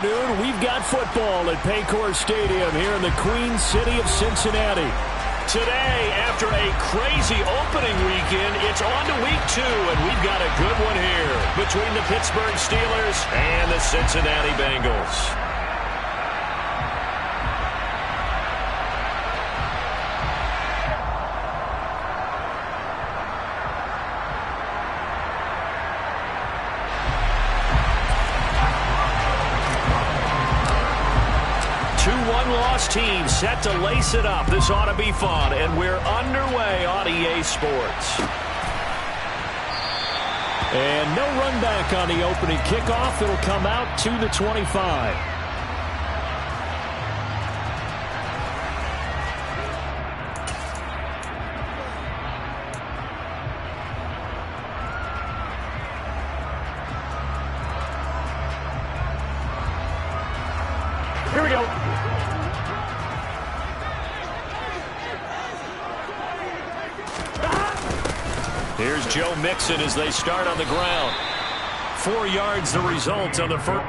We've got football at Paycor Stadium here in the Queen City of Cincinnati. Today, after a crazy opening weekend, it's on to week 2, and we've got a good one here between the Pittsburgh Steelers and the Cincinnati Bengals. Team set to lace it up. This ought to be fun, and we're underway on EA Sports. And no run back on the opening kickoff. It'll come out to the 25. Here we go. Here's Joe Mixon as they start on the ground. 4 yards the result on the first.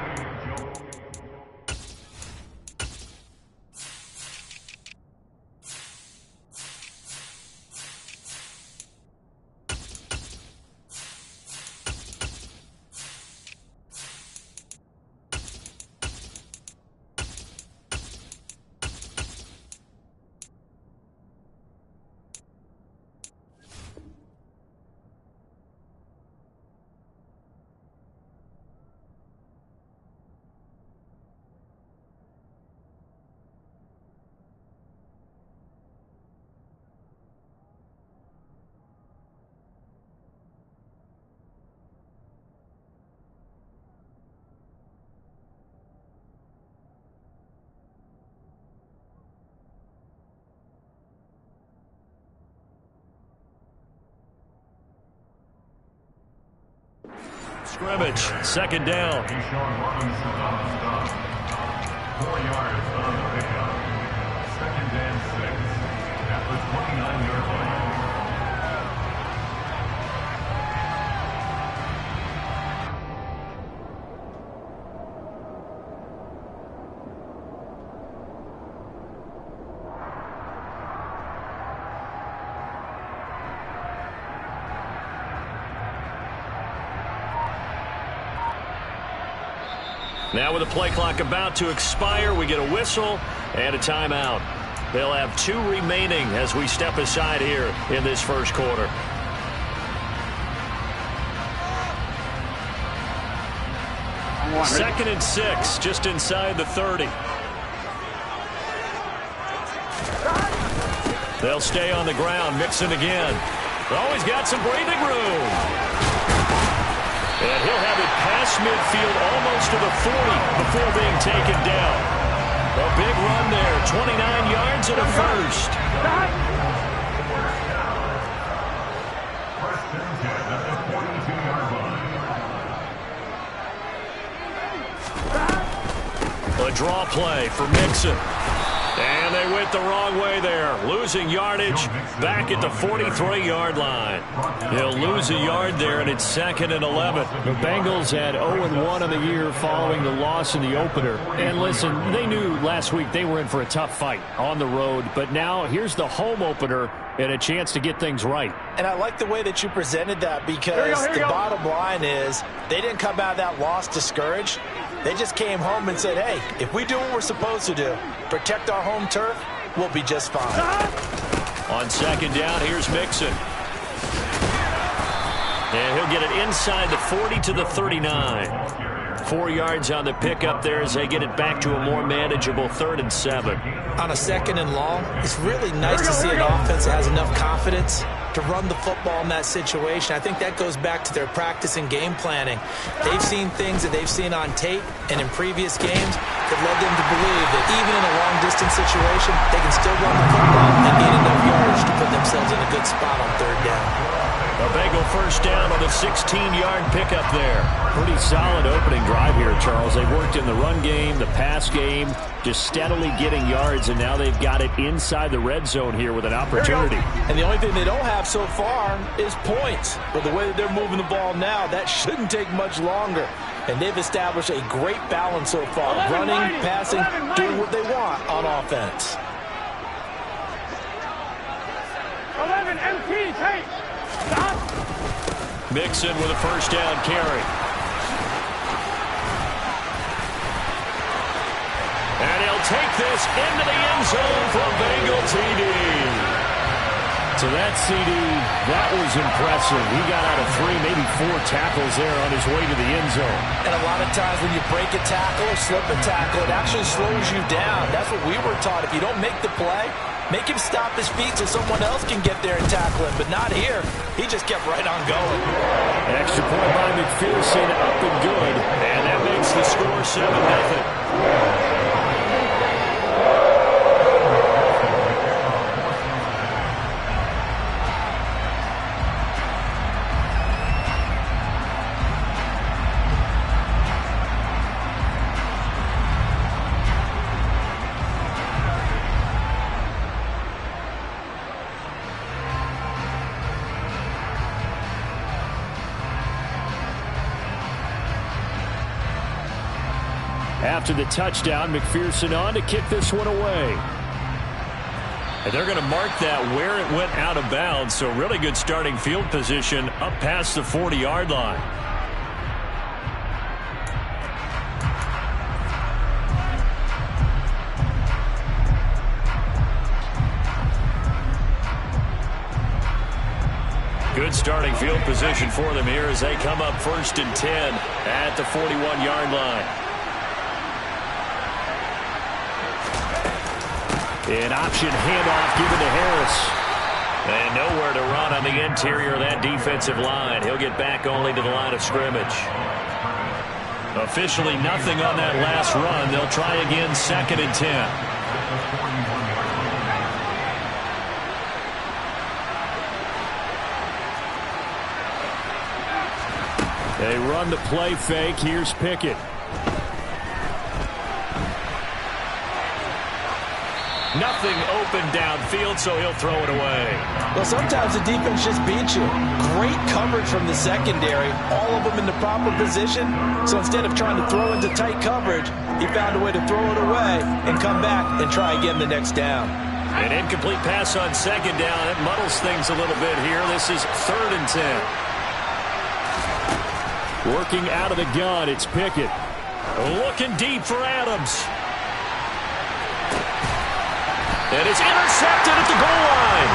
Scrimmage, second down. 4 yards on the pickup. Second and 6 at the 29-yard line. Now with the play clock about to expire, we get a whistle and a timeout. They'll have 2 remaining as we step aside here in this first quarter. Second and 6, just inside the 30. They'll stay on the ground, Mixon again. Always got some breathing room. And he'll have it past midfield almost to the 40 before being taken down. A big run there, 29 yards and a first. First and 10 at the 42-yard line. A draw play for Mixon. And they went the wrong way there. Losing yardage back at the 43-yard line. He'll lose a yard there, and it's second and 11. The Bengals had 0-1 on the year following the loss in the opener. And listen, they knew last week they were in for a tough fight on the road. But now here's the home opener and a chance to get things right. And I like the way that you presented that because the bottom line is they didn't come out of that loss discouraged. They just came home and said, hey, if we do what we're supposed to do, protect our home turf, we'll be just fine. On second down, here's Mixon. And he'll get it inside the 40 to the 39. 4 yards on the pickup there as they get it back to a more manageable 3rd and 7. On a second and long, it's really nice to see an offense that has enough confidence to run the football in that situation. I think that goes back to their practice and game planning. They've seen things that they've seen on tape and in previous games that led them to believe that even in a long-distance situation, they can still run the football and gain enough yardage to put themselves in a good spot on 3rd down. A Bengal first down on the 16-yard pickup there. Pretty solid opening drive here, Charles. They've worked in the run game, the pass game, just steadily getting yards, and now they've got it inside the red zone here with an opportunity. And the only thing they don't have so far is points. But the way that they're moving the ball now, that shouldn't take much longer. And they've established a great balance so far. Running, passing, doing what they want on offense. 11 MT, take. Stop. Mixon with a first down carry. And he'll take this into the end zone for a Bengals TD. So that CD, that was impressive. He got out of 3, maybe 4 tackles there on his way to the end zone. And a lot of times when you break a tackle or slip a tackle, it actually slows you down. That's what we were taught. If you don't make the play, make him stop his feet so someone else can get there and tackle him. But not here. He just kept right on going. Extra point by McPherson, up and good. And that makes the score 7-0. After the touchdown, McPherson on to kick this one away. And they're going to mark that where it went out of bounds, so really good starting field position up past the 40-yard line. Good starting field position for them here as they come up 1st and 10 at the 41-yard line. An option handoff given to Harris. And nowhere to run on the interior of that defensive line. He'll get back only to the line of scrimmage. Officially nothing on that last run. They'll try again 2nd and 10. They run the play fake. Here's Pickett. Nothing open downfield, so he'll throw it away. Well, sometimes the defense just beats you. Great coverage from the secondary. All of them in the proper position. So instead of trying to throw into tight coverage, he found a way to throw it away and come back and try again the next down. An incomplete pass on 2nd down. It muddles things a little bit here. This is 3rd and 10. Working out of the gun, it's Pickett. Looking deep for Adams. And it's intercepted at the goal line.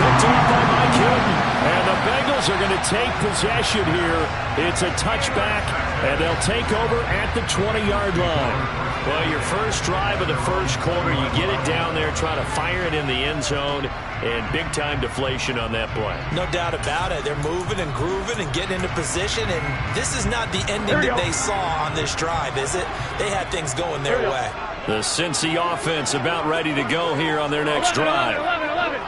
Picked off by Mike Hilton. And the Bengals are going to take possession here. It's a touchback, and they'll take over at the 20-yard line. Well, your first drive of the first quarter, you get it down there, try to fire it in the end zone, and big-time deflation on that play. No doubt about it. They're moving and grooving and getting into position, and this is not the ending that they saw on this drive, is it? They had things going their way. The Cincy offense about ready to go here on their next drive.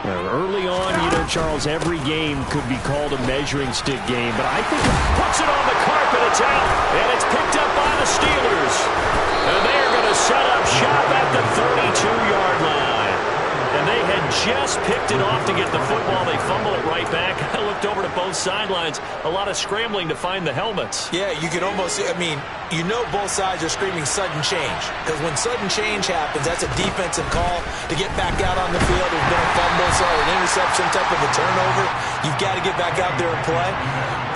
Early on, Charles, every game could be called a measuring stick game, but I think puts it on the carpet, it's out, and it's picked up by the Steelers. And they are going to set up shop at the 32-yard line. And they had just picked it off to get the football. They fumble it right back. I looked over to both sidelines. A lot of scrambling to find the helmets. Yeah, you can almost, you know both sides are screaming sudden change. Because when sudden change happens, that's a defensive call to get back out on the field. There's been a fumble, an interception, type of a turnover. You've got to get back out there and play.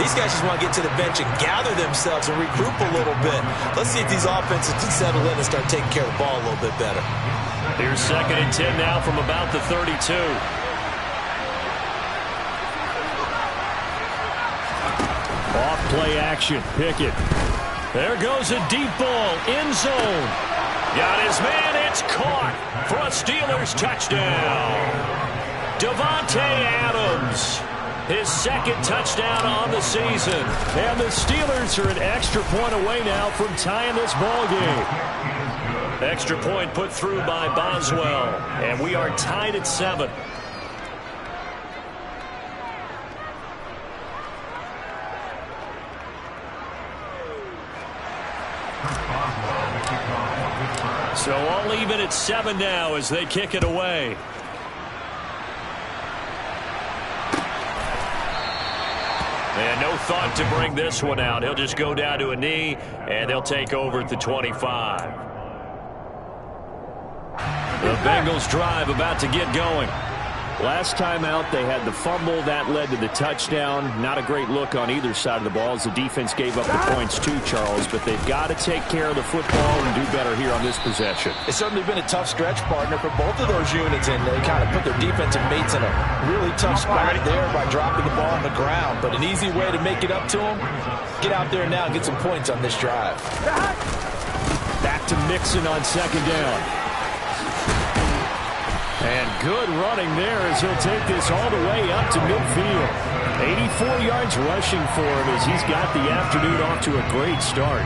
These guys just want to get to the bench and gather themselves and regroup a little bit. Let's see if these offenses can settle in and start taking care of the ball a little bit better. Here's 2nd and 10 now from about the 32. Off play action, Pickett. There goes a deep ball, end zone. Got his man, it's caught for a Steelers touchdown. Davante Adams, his 2nd touchdown on the season. And the Steelers are an extra point away now from tying this ball game. Extra point put through by Boswell, and we are tied at 7. So all even at 7 now as they kick it away. And no thought to bring this one out. He'll just go down to a knee, and they'll take over at the 25. The Bengals drive about to get going. Last time out, they had the fumble. That led to the touchdown. Not a great look on either side of the ball as the defense gave up the points too, Charles. But they've got to take care of the football and do better here on this possession. It's certainly been a tough stretch, partner, for both of those units, and they kind of put their defensive mates in a really tough spot there by dropping the ball on the ground. But an easy way to make it up to them, get out there now and get some points on this drive. Back to Mixon on second down. And good running there as he'll take this all the way up to midfield. 84 yards rushing for him as he's got the afternoon off to a great start.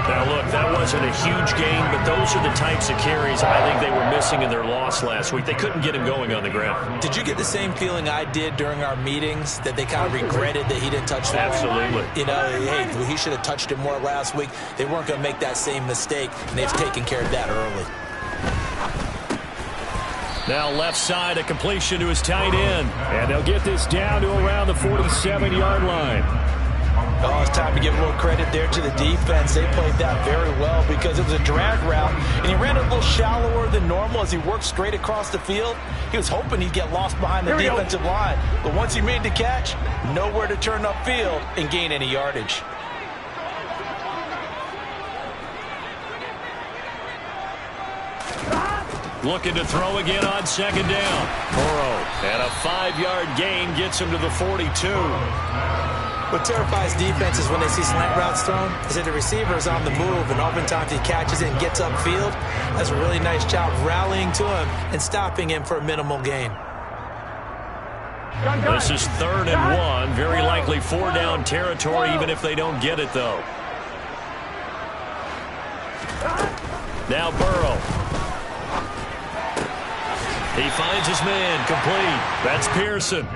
Now, look, that wasn't a huge gain, but those are the types of carries I think they were missing in their loss last week. They couldn't get him going on the ground. Did you get the same feeling I did during our meetings, that they kind of regretted that he didn't touch the ball? Absolutely. You know, hey, he should have touched it more last week. They weren't going to make that same mistake, and they've taken care of that early. Now left side, a completion to his tight end. And they'll get this down to around the 47-yard line. Oh, it's time to give a little credit there to the defense. They played that very well because it was a drag route, and he ran a little shallower than normal as he worked straight across the field. He was hoping he'd get lost behind the defensive line. But once he made the catch, nowhere to turn upfield and gain any yardage. Looking to throw again on second down. Burrow, and a 5-yard gain gets him to the 42. What terrifies defenses when they see slant routes thrown is that the receiver is on the move, and oftentimes he catches it and gets upfield. That's a really nice job rallying to him and stopping him for a minimal gain. This is 3rd and 1. Very likely 4-down territory, even if they don't get it, though. Now Burrow. He finds his man, complete. That's Pearson.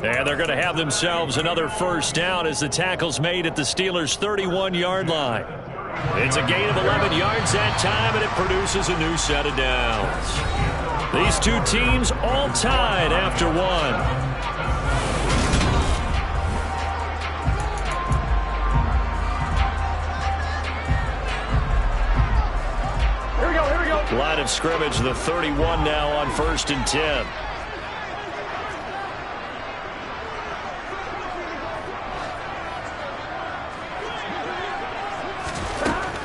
And they're going to have themselves another first down as the tackle's made at the Steelers' 31-yard line. It's a gain of 11 yards that time, and it produces a new set of downs. These two teams all tied after one. Line of scrimmage, the 31 now on 1st and 10.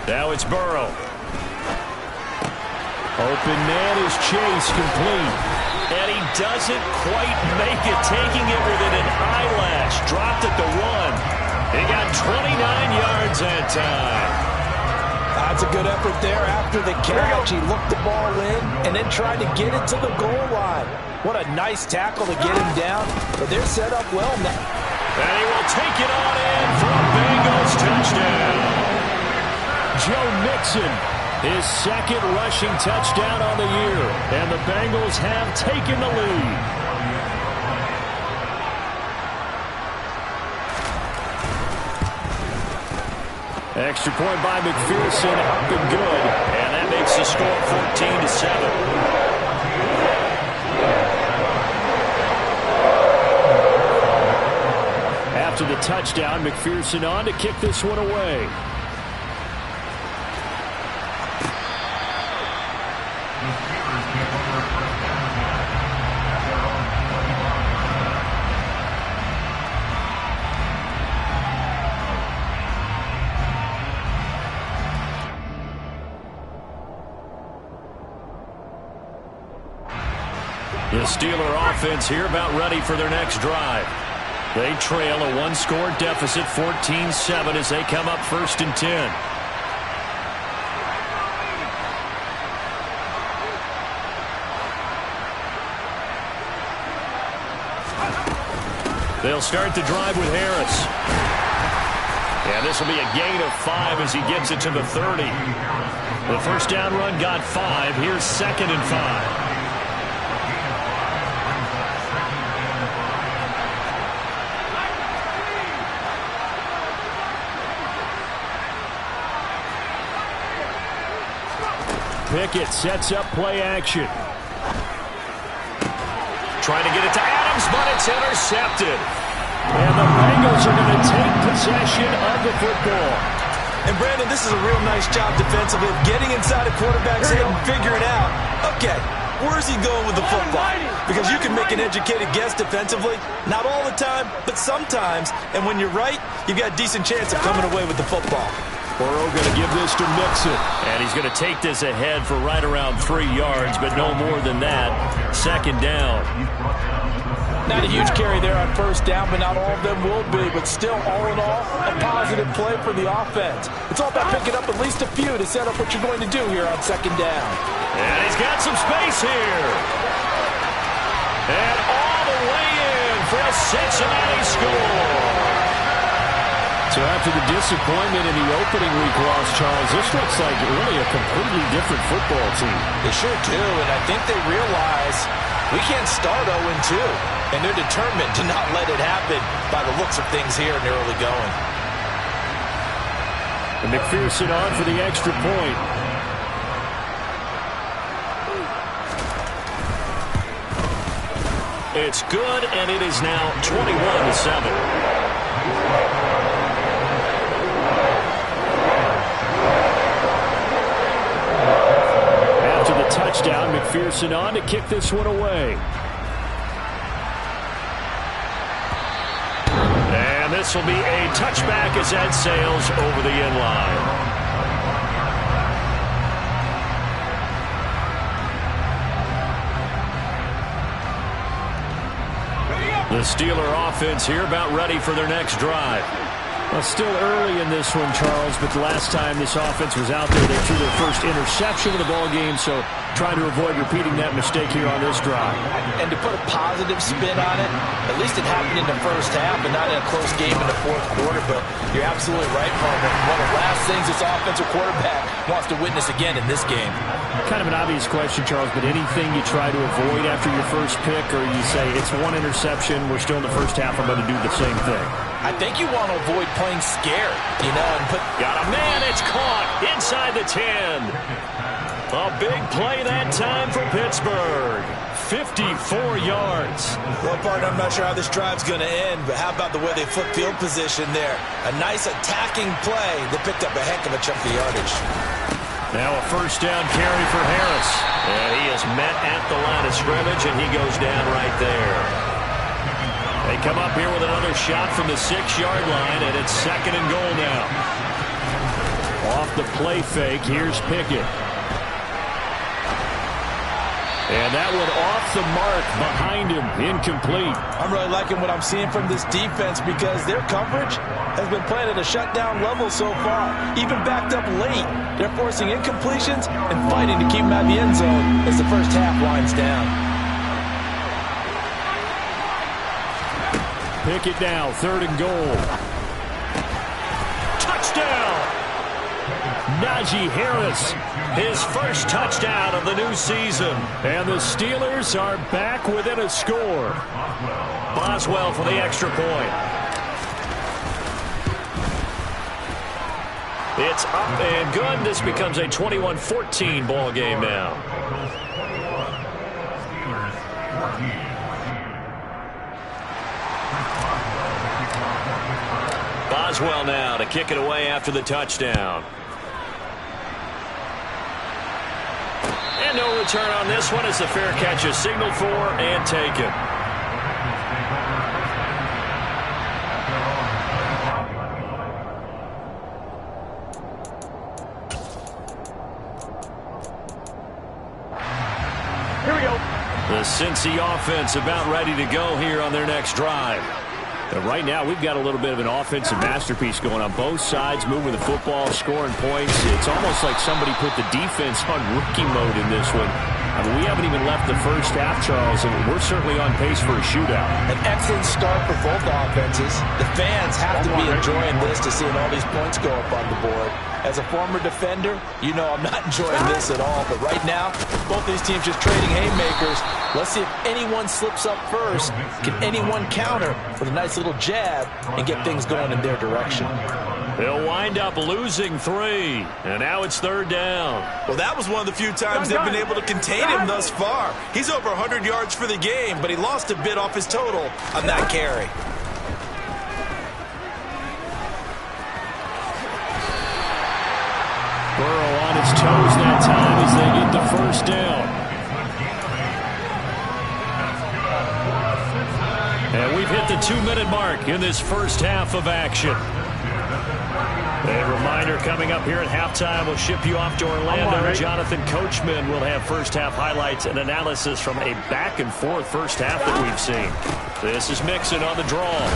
Now it's Burrow. Open man is Chase, complete. And he doesn't quite make it, taking it within an eyelash. Dropped at the 1. He got 29 yards that time. That's a good effort there after the catch. He looked the ball in and then tried to get it to the goal line. What a nice tackle to get him down. But they're set up well now. And he will take it on in for a Bengals touchdown. Joe Mixon, his second rushing touchdown on the year. And the Bengals have taken the lead. Extra point by McPherson, up and good. And that makes the score 14-7. After the touchdown, McPherson on to kick this one away. The Steeler offense here about ready for their next drive. They trail a one-score deficit, 14-7, as they come up 1st and 10. They'll start the drive with Harris. And this will be a gain of 5 as he gets it to the 30. The first down run got 5. Here's 2nd and 5. Pickett sets up play action. Trying to get it to Adams, but it's intercepted. And the Bengals are going to take possession of the football. And Brandon, this is a real nice job defensively of getting inside a quarterback's head and figuring out, okay, where's he going with the football? Because you can make an educated guess defensively, not all the time, but sometimes. And when you're right, you've got a decent chance of coming away with the football. Burrow going to give this to Mixon. And he's going to take this ahead for right around 3 yards, but no more than that. Second down. Not a huge carry there on first down, but not all of them will be. But still, all in all, a positive play for the offense. It's all about picking up at least a few to set up what you're going to do here on second down. And he's got some space here. And all the way in for a Cincinnati score. So after the disappointment in the opening week loss, Charles, this looks like really a completely different football team. They sure do, and I think they realize we can't start 0-2, and they're determined to not let it happen by the looks of things here in the early going. And McPherson on for the extra point. It's good, and it is now 21-7. Touchdown, McPherson on to kick this one away. And this will be a touchback as that sails over the end line. The Steeler offense here about ready for their next drive. Well, still early in this one, Charles, but the last time this offense was out there, they threw their first interception of the ball game, so trying to avoid repeating that mistake here on this drive. And to put a positive spin on it, at least it happened in the first half and not in a close game in the fourth quarter, but you're absolutely right, partner. One of the last things this offensive quarterback wants to witness again in this game. Kind of an obvious question, Charles, but anything you try to avoid after your first pick, or you say it's one interception, we're still in the first half, I'm going to do the same thing? I think you want to avoid playing scared, you know, and put... Got a man, it's caught inside the 10. A big play that time for Pittsburgh. 54 yards. Well, partner, I'm not sure how this drive's going to end, but how about the way they flip field position there? A nice attacking play. They picked up a heck of a chunk of yardage. Now a first down carry for Harris. And he is met at the line of scrimmage, and he goes down right there. They come up here with another shot from the 6-yard line, and it's second and goal now. Off the play fake, here's Pickett. And that one off the mark behind him, incomplete. I'm really liking what I'm seeing from this defense because their coverage has been playing at a shutdown level so far. Even backed up late, they're forcing incompletions and fighting to keep them out of the end zone as the first half winds down. Pickett now, third and goal. Touchdown! Najee Harris, his first touchdown of the new season. And the Steelers are back within a score. Boswell for the extra point. It's up and good. This becomes a 21-14 ball game now. Boswell now to kick it away after the touchdown. And no return on this one as the fair catch is signaled for and taken. Here we go. The Cincy offense about ready to go here on their next drive. But right now, we've got a little bit of an offensive masterpiece going on both sides, moving the football, scoring points. It's almost like somebody put the defense on rookie mode in this one. I mean, we haven't even left the first half, Charles, and we're certainly on pace for a shootout. An excellent start for both offenses. The fans have to be enjoying this to seeing all these points go up on the board. As a former defender, you know I'm not enjoying this at all. But right now, both these teams just trading haymakers. Let's see if anyone slips up first. Can anyone counter with a nice little jab and get things going in their direction? They'll wind up losing 3. And now it's third down. Well, that was one of the few times they've been able to contain him thus far. He's over 100 yards for the game, but he lost a bit off his total on that carry. his toes that time as they get the first down. And we've hit the 2-minute mark in this first half of action. A reminder coming up here at halftime, we'll ship you off to Orlando. Jonathan Coachman will have first half highlights and analysis from a back-and-forth first half that we've seen. This is Mixon on the draw.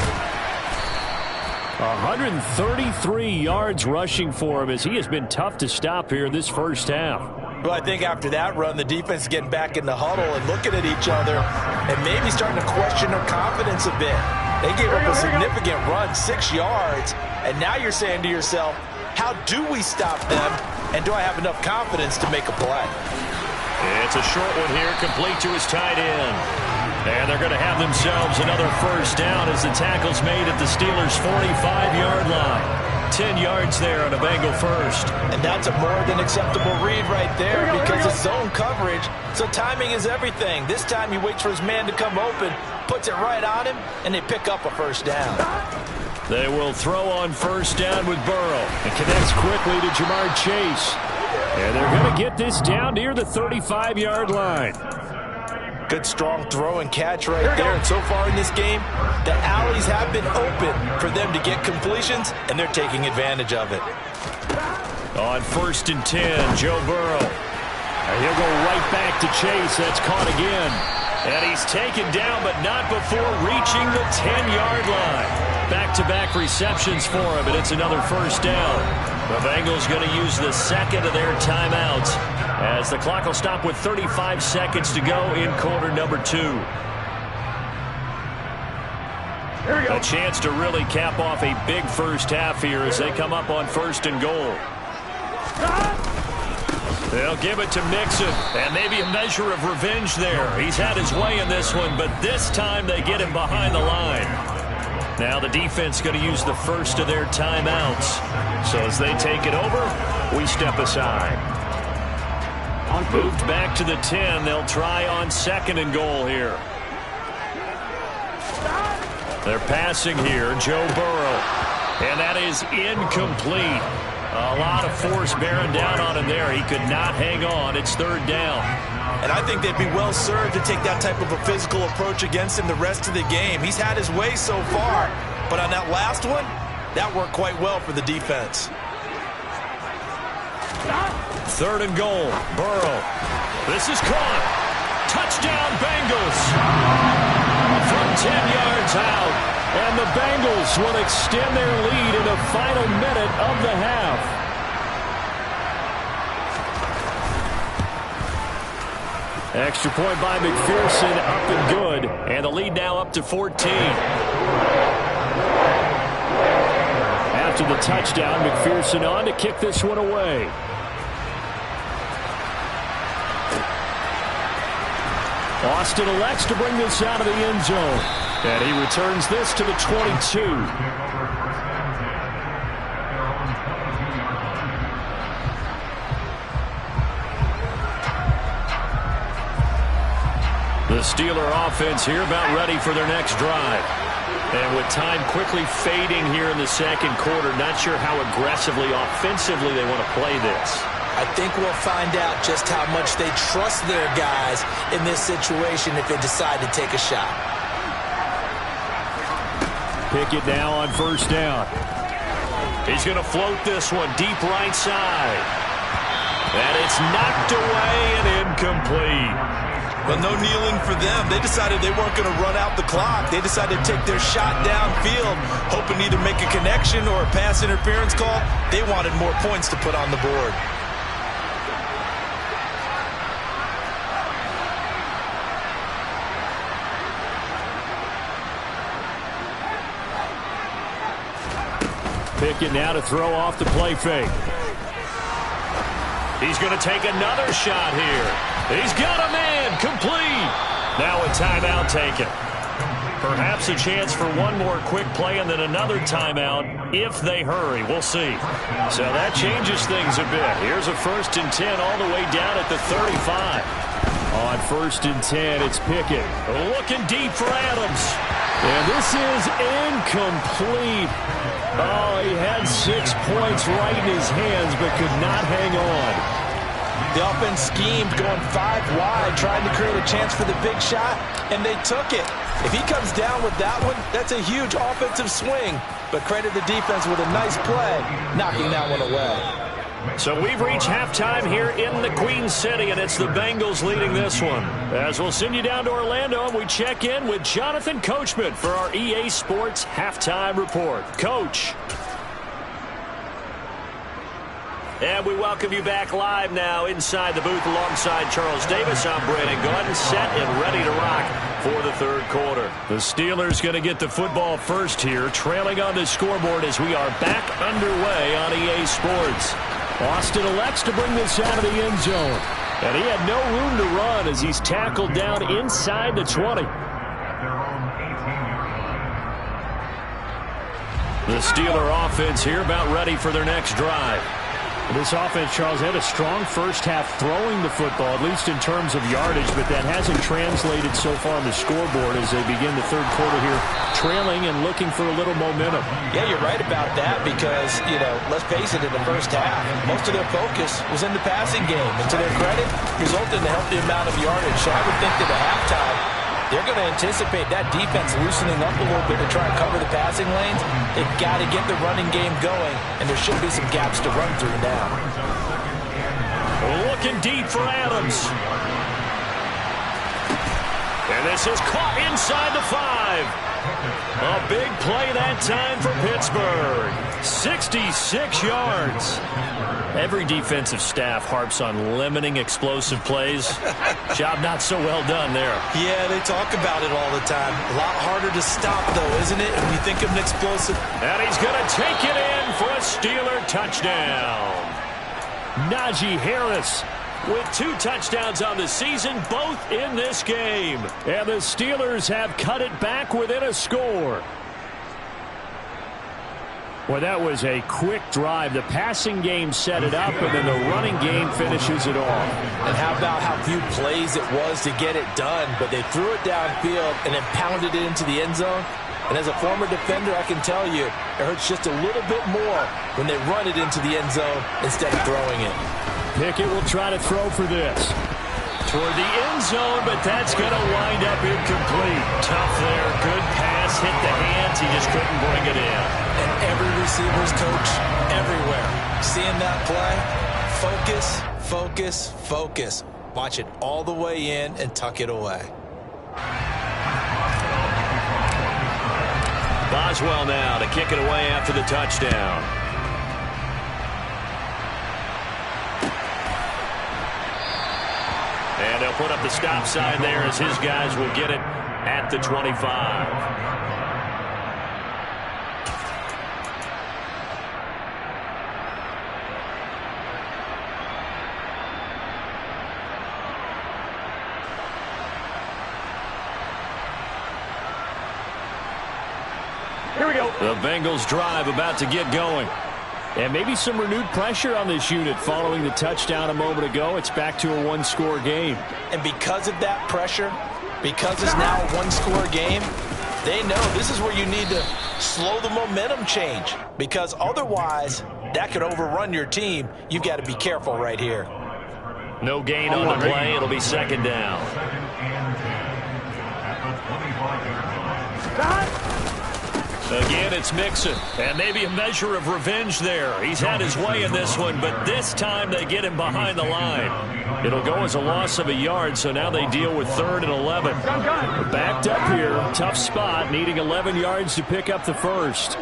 133 yards rushing for him as he has been tough to stop here in this first half. Well, I think after that run, the defense is getting back in the huddle and looking at each other and maybe starting to question their confidence a bit. They gave up a significant run, 6 yards, and now you're saying to yourself, how do we stop them, and do I have enough confidence to make a play? It's a short one here, complete to his tight end. And they're going to have themselves another first down as the tackle's made at the Steelers' 45-yard line. 10 yards there on a Bengal first. And that's a more than acceptable read right there because it's zone coverage, so timing is everything. This time he waits for his man to come open, puts it right on him, and they pick up a first down. They will throw on first down with Burrow. It connects quickly to Jamar Chase. And they're going to get this down near the 35-yard line. Good strong throw and catch right there. And so far in this game, the alleys have been open for them to get completions, and they're taking advantage of it. On 1st and 10, Joe Burrow. And he'll go right back to Chase. That's caught again. And he's taken down, but not before reaching the 10-yard line. Back-to-back receptions for him, and it's another first down. The Bengals going to use the second of their timeouts as the clock will stop with 35 seconds to go in quarter number 2. A chance to really cap off a big first half here as they come up on 1st and goal. They'll give it to Mixon, and maybe a measure of revenge there. He's had his way in this one, but this time they get him behind the line. Now the defense going to use the first of their timeouts. So as they take it over, we step aside. Moved back to the 10. They'll try on 2nd and goal here. They're passing here, Joe Burrow. And that is incomplete. A lot of force bearing down on him there. He could not hang on. It's 3rd down. And I think they'd be well served to take that type of a physical approach against him the rest of the game. He's had his way so far, but on that last one, that worked quite well for the defense. 3rd and goal, Burrow. This is caught. Touchdown, Bengals. From 10 yards out, and the Bengals will extend their lead in the final minute of the half. Extra point by McPherson, up and good. And the lead now up to 14. After the touchdown, McPherson on to kick this one away. Austin elects to bring this out of the end zone. And he returns this to the 22. The Steeler offense here about ready for their next drive. And with time quickly fading here in the second quarter, not sure how aggressively, offensively they want to play this. I think we'll find out just how much they trust their guys in this situation if they decide to take a shot. Pickett now on 1st down. He's going to float this one deep right side. And it's knocked away and incomplete. But no kneeling for them. They decided they weren't going to run out the clock. They decided to take their shot downfield, hoping to either make a connection or a pass interference call. They wanted more points to put on the board. Pickett now to throw off the play fake. He's going to take another shot here. He's got a man, complete. Now a timeout taken. Perhaps a chance for one more quick play and then another timeout if they hurry. We'll see. So that changes things a bit. Here's a 1st and 10 all the way down at the 35. On 1st and 10, it's Pickett. Looking deep for Adams. And this is incomplete. Oh, he had 6 points right in his hands but could not hang on. The offense schemed, going 5 wide, trying to create a chance for the big shot, and they took it. If he comes down with that one, that's a huge offensive swing. But credit the defense with a nice play, knocking that one away. So we've reached halftime here in the Queen City, and it's the Bengals leading this one. As we'll send you down to Orlando, and we check in with Jonathan Coachman for our EA Sports Halftime Report. Coach. And we welcome you back live now inside the booth alongside Charles Davis. I'm Brandon Gaudin, set and ready to rock for the third quarter. The Steelers going to get the football first here, trailing on the scoreboard as we are back underway on EA Sports. Austin elects to bring this out of the end zone. And he had no room to run as he's tackled down inside the 20. The Steeler offense here about ready for their next drive. This offense, Charles, had a strong first half throwing the football, at least in terms of yardage, but that hasn't translated so far on the scoreboard as they begin the third quarter here, trailing and looking for a little momentum. Yeah, you're right about that because, let's face it, in the first half, most of their focus was in the passing game. And to their credit, resulted in a healthy amount of yardage. So I would think that at halftime, they're going to anticipate that defense loosening up a little bit to try and cover the passing lanes. They've got to get the running game going, and there should be some gaps to run through now. Looking deep for Adams. And this is caught inside the 5. A big play that time for Pittsburgh. 66 yards. Every defensive staff harps on limiting explosive plays. Job not so well done there. Yeah, they talk about it all the time. A lot harder to stop, though, isn't it, when you think of an explosive? And he's going to take it in for a Steeler touchdown. Najee Harris with 2 touchdowns on the season, both in this game. And the Steelers have cut it back within a score. Well, that was a quick drive. The passing game set it up, and then the running game finishes it off. And how about how few plays it was to get it done, but they threw it downfield and then pounded it into the end zone. And as a former defender, I can tell you, it hurts just a little bit more when they run it into the end zone instead of throwing it. Pickett will try to throw for this. Toward the end zone, but that's going to wind up incomplete. Tough there. Good pass. Hit the hands. He just couldn't bring it in. And every receiver's coach everywhere. Seeing that play, focus, focus, focus. Watch it all the way in and tuck it away. Boswell now to kick it away after the touchdown. And they'll put up the stop sign there as his guys will get it at the 25. Here we go. The Bengals drive about to get going. And maybe some renewed pressure on this unit following the touchdown a moment ago. It's back to a one-score game. And because of that pressure, because it's now a one-score game, they know this is where you need to slow the momentum change. Because otherwise, that could overrun your team. You've got to be careful right here. No gain on the play. It'll be second down. Again, it's Mixon, and maybe a measure of revenge there. He's had his way in this one, but this time they get him behind the line. It'll go as a loss of a yard, so now they deal with 3rd and 11. Backed up here, tough spot, needing 11 yards to pick up the first.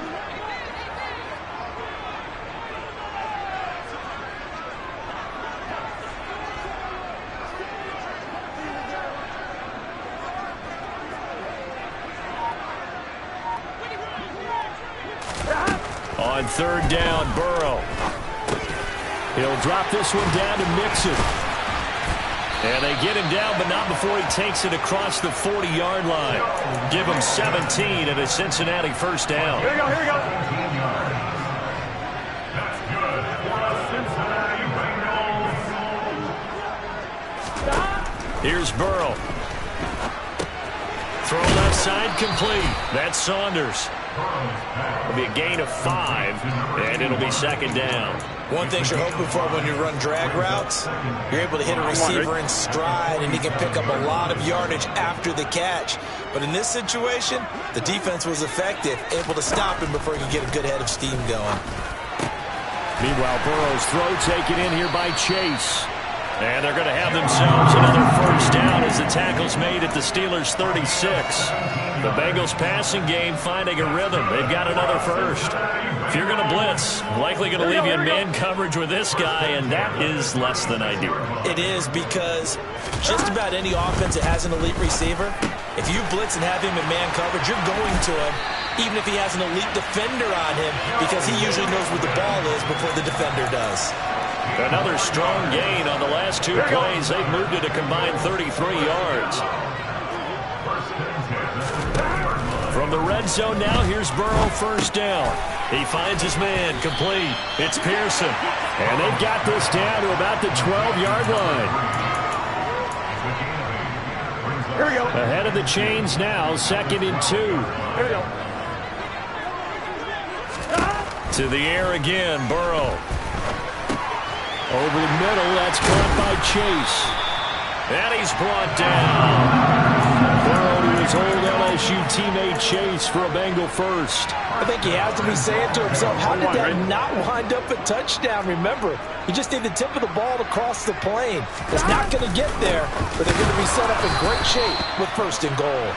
On 3rd down, Burrow. He'll drop this one down to Mixon. And they get him down, but not before he takes it across the 40-yard line. Give him 17 and a Cincinnati first down. Here we go, here we go. That's good for the Cincinnati Bengals. Here's Burrow. Throw left side complete. That's Saunders. It'll be a gain of 5, and it'll be second down. One thing you're hoping for when you run drag routes, you're able to hit a receiver in stride, and he can pick up a lot of yardage after the catch. But in this situation, the defense was effective, able to stop him before he could get a good head of steam going. Meanwhile, Burrow's throw taken in here by Chase. And they're going to have themselves another first down as the tackle's made at the Steelers' 36. The Bengals passing game finding a rhythm. They've got another first. If you're going to blitz, likely going to leave you in man coverage with this guy, and that is less than ideal. It is, because just about any offense that has an elite receiver, if you blitz and have him in man coverage, you're going to him, even if he has an elite defender on him, because he usually knows where the ball is before the defender does. Another strong gain on the last 2 plays. They've moved it a combined 33 yards. From the red zone now, here's Burrow, first down. He finds his man, complete. It's Pearson. And they've got this down to about the 12-yard line. Here we go. Ahead of the chains now, 2nd and 2. Here we go. To the air again, Burrow. Over the middle, that's caught by Chase. And he's brought down. Burrow to his old LSU teammate Chase for a Bengal first. I think he has to be saying to himself, how did that not wind up a touchdown? Remember, he just need the tip of the ball to cross the plane. It's not going to get there, but they're going to be set up in great shape with 1st and goal.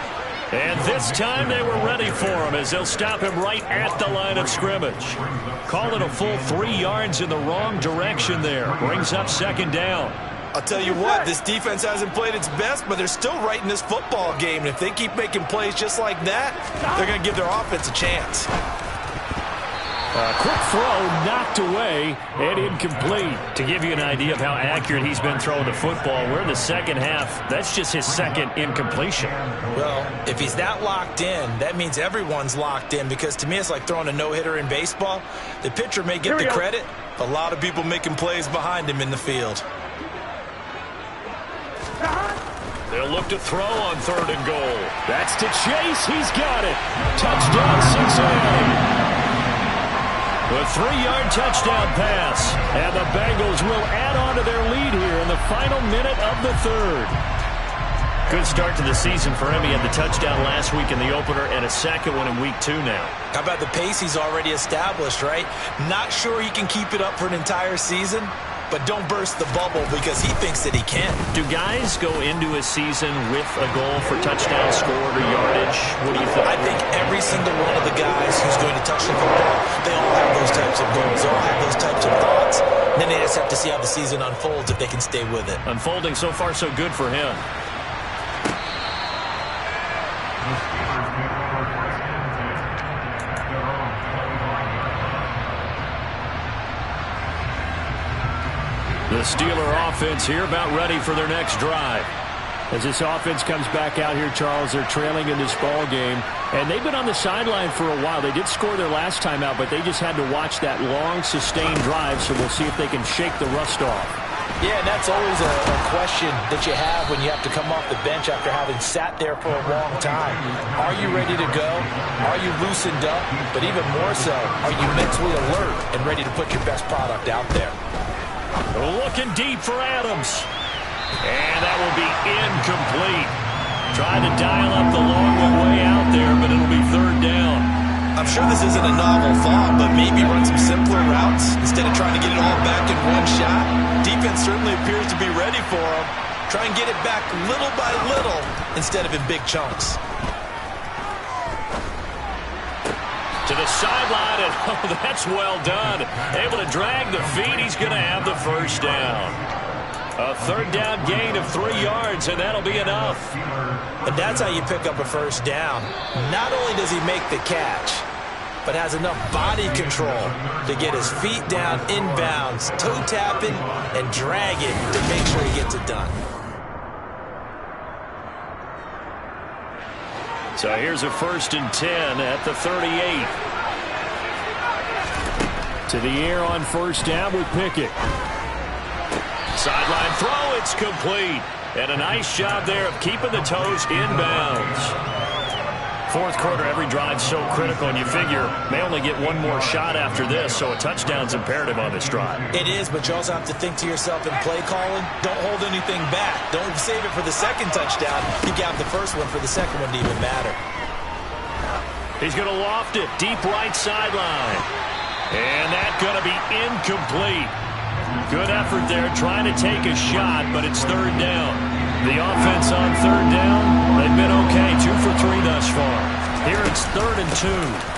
And this time they were ready for him as they'll stop him right at the line of scrimmage. Call it a full 3 yards in the wrong direction there. Brings up 2nd down. I'll tell you what, this defense hasn't played its best, but they're still right in this football game. And if they keep making plays just like that, they're going to give their offense a chance. A quick throw knocked away and incomplete. To give you an idea of how accurate he's been throwing the football, we're in the second half. That's just his 2nd incompletion. Well, if he's that locked in, that means everyone's locked in, because to me it's like throwing a no-hitter in baseball. The pitcher may get the credit, a lot of people making plays behind him in the field. They'll look to throw on 3rd and goal. That's to Chase. He's got it. Touchdown, Cincinnati. A 3-yard touchdown pass. And the Bengals will add on to their lead here in the final minute of the 3rd. Good start to the season for him. He had the touchdown last week in the opener and a 2nd one in week 2 now. How about the pace he's already established, right? Not sure he can keep it up for an entire season, but don't burst the bubble, because he thinks that he can. Do guys go into a season with a goal for touchdown scored or yardage? What do you think? I think every single one of the guys who's going to touch the football, they all have those types of goals. They all have those types of thoughts. And then they just have to see how the season unfolds if they can stay with it. Unfolding so far so good for him. The Steeler offense here about ready for their next drive. As this offense comes back out here, Charles, they're trailing in this ball game. And they've been on the sideline for a while. They did score their last time out, but they just had to watch that long, sustained drive. So we'll see if they can shake the rust off. Yeah, and that's always a question that you have when you have to come off the bench after having sat there for a long time. Are you ready to go? Are you loosened up? But even more so, are you mentally alert and ready to put your best product out there? Looking deep for Adams. And that will be incomplete. Trying to dial up the long way out there, but it'll be 3rd down. I'm sure this isn't a novel thought, but maybe run some simpler routes instead of trying to get it all back in one shot. Defense certainly appears to be ready for him. Try and get it back little by little instead of in big chunks. To the sideline, and oh, that's well done. Able to drag the feet. He's going to have the first down. A 3rd down gain of 3 yards, and that'll be enough. And that's how you pick up a first down. Not only does he make the catch, but has enough body control to get his feet down inbounds, toe tapping, and drag it to make sure he gets it done. So here's a 1st and 10 at the 38. To the air on 1st down with Pickett. Sideline throw, it's complete. And a nice job there of keeping the toes inbounds. Fourth quarter, every drive's so critical, and you figure may only get one more shot after this, so a touchdown's imperative on this drive. It is, but you also have to think to yourself in play calling, don't hold anything back. Don't save it for the second touchdown. You got the first one for the second one to even matter. He's going to loft it, deep right sideline. And that's going to be incomplete. Good effort there, trying to take a shot, but it's third down. The offense on third down, they've been okay, 2 for 3 thus far. Here it's 3rd and 2,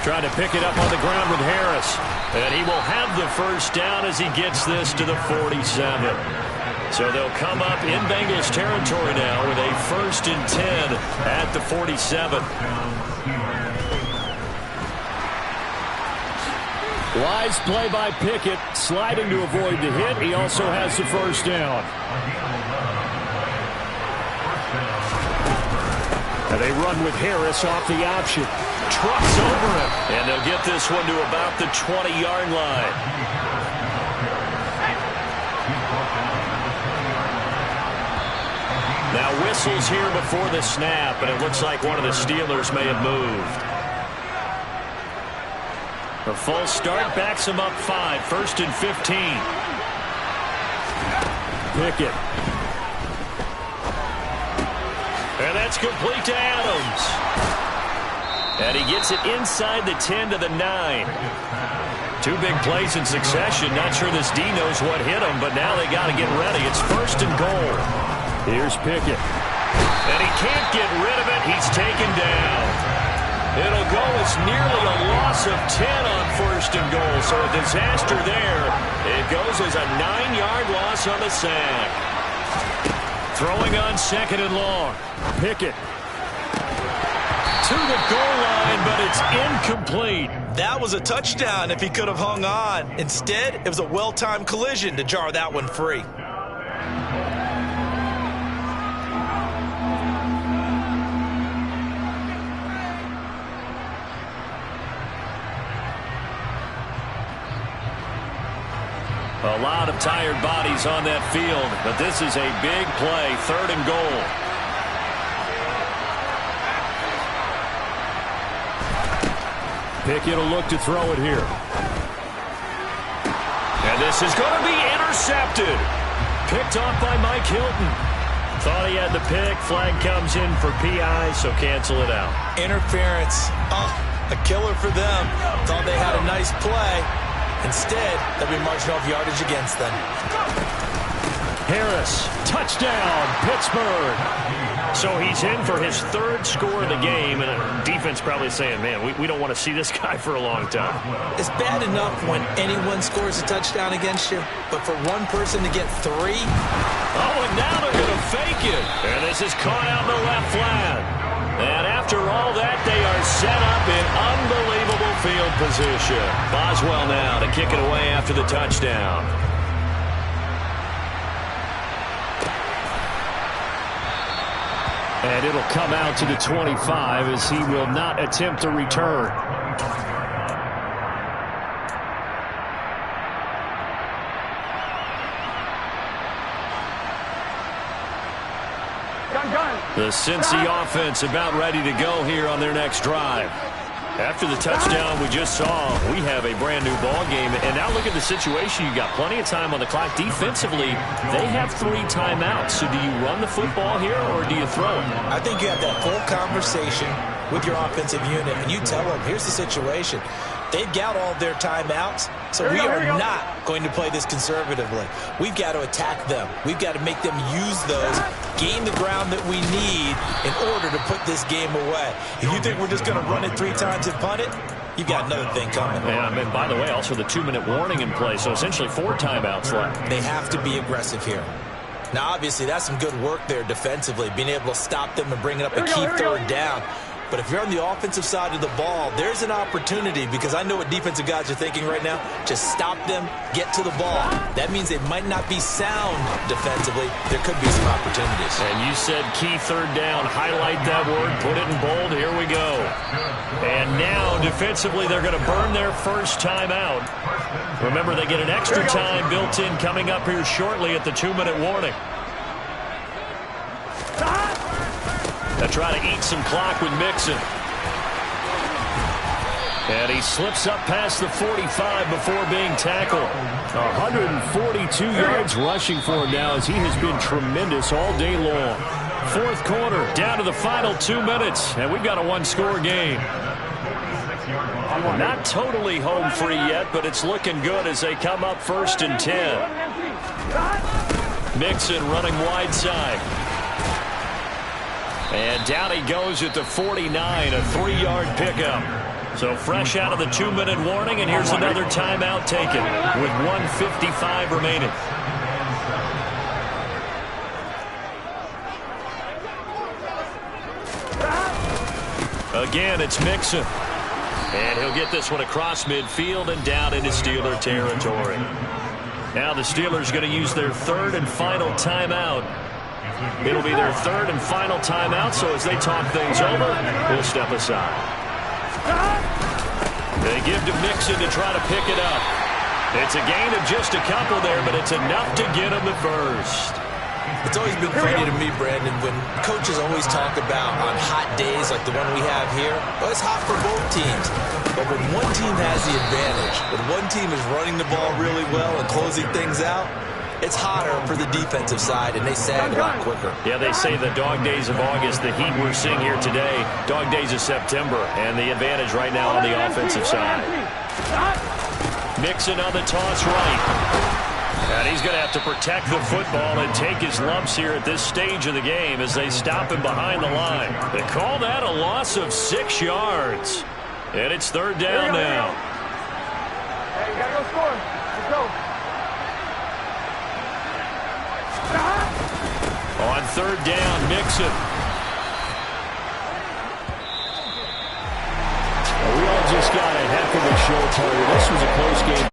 trying to pick it up on the ground with Harris. And he will have the first down as he gets this to the 47. So they'll come up in Bengals territory now with a 1st and 10 at the 47. Wise play by Pickett, sliding to avoid the hit. He also has the first down. And they run with Harris off the option. Trucks over him. And they'll get this one to about the 20-yard line. Now whistles here before the snap, and it looks like one of the Steelers may have moved. The full start backs him up 5, 1st and 15. Pickett. And that's complete to Adams. And he gets it inside the 10 to the 9. 2 big plays in succession. Not sure this D knows what hit him, but now they got to get ready. It's 1st and goal. Here's Pickett. And he can't get rid of it. He's taken down. It'll go as nearly a loss of 10 on 1st and goal. So a disaster there. It goes as a 9-yard loss on the sack. Throwing on 2nd and long. Pickett. To the goal line, but it's incomplete. That was a touchdown if he could have hung on. Instead, it was a well-timed collision to jar that one free. A lot of tired bodies on that field, but this is a big play, 3rd and goal. Pickett will look to throw it here. And this is going to be intercepted. Picked off by Mike Hilton. Thought he had the pick. Flag comes in for PI, so cancel it out. Interference. Oh, a killer for them. Thought they had a nice play. Instead, they'll be marching off yardage against them. Harris, touchdown, Pittsburgh. So he's in for his 3rd score of the game, and defense probably saying, man, we don't want to see this guy for a long time. It's bad enough when anyone scores a touchdown against you, but for one person to get 3? Oh, and now they're going to fake it. And this is caught out in the left flat. And after all that, they are set up in unbelievable field position. Boswell now to kick it away after the touchdown. And it'll come out to the 25 as he will not attempt to return. The Cincy offense about ready to go here on their next drive. After the touchdown we just saw, we have a brand-new ball game. And now look at the situation. You got plenty of time on the clock. Defensively, they have 3 timeouts. So do you run the football here or do you throw it? I think you have that full conversation with your offensive unit, and you tell them, here's the situation. They've got all their timeouts, so we are not going to play this conservatively. We've got to attack them. We've got to make them use those, gain the ground that we need in order to put this game away. If you think we're just going to run it 3 times and punt it, you've got another thing coming. Yeah, and by the way, also the 2-minute warning in play, so essentially 4 timeouts left. They have to be aggressive here. Now, obviously, that's some good work there defensively, being able to stop them and bring it up a key 3rd down. But if you're on the offensive side of the ball, there's an opportunity, because I know what defensive guys are thinking right now. Just stop them, get to the ball. That means they might not be sound defensively. There could be some opportunities. And you said key 3rd down. Highlight that word. Put it in bold. Here we go. And now, defensively, they're going to burn their first time out. Remember, they get an extra time built in coming up here shortly at the 2-minute warning. They'll try to eat some clock with Mixon. And he slips up past the 45 before being tackled. 142 yards rushing for him now as he has been tremendous all day long. Fourth quarter, down to the final 2 minutes, and we've got a one-score game. Not totally home free yet, but it's looking good as they come up 1st and 10. Mixon running wide side. And down he goes at the 49, a 3-yard pickup. So fresh out of the 2-minute warning, and here's another timeout taken with 1:55 remaining. Again, it's Mixon. And he'll get this one across midfield and down into Steeler territory. Now the Steelers going to use their 3rd and final timeout. It'll be their 3rd and final timeout, so as they talk things over, we'll step aside. They give to Mixon to try to pick it up. It's a gain of just a couple there, but it's enough to get him the first. It's always been funny to me, Brandon, when coaches always talk about on hot days like the one we have here, well, it's hot for both teams. But when one team has the advantage, when one team is running the ball really well and closing things out, it's hotter for the defensive side, and they sag a lot quicker. Yeah, they say the dog days of August, the heat we're seeing here today, dog days of September, and the advantage right now on the offensive side. Mixon on the toss right. And he's going to have to protect the football and take his lumps here at this stage of the game as they stop him behind the line. They call that a loss of 6 yards. And it's 3rd down now. Hey, you got to go score. Let's go. On 3rd down, Mixon. We all just got a heck of a show, Carter. This was a close game.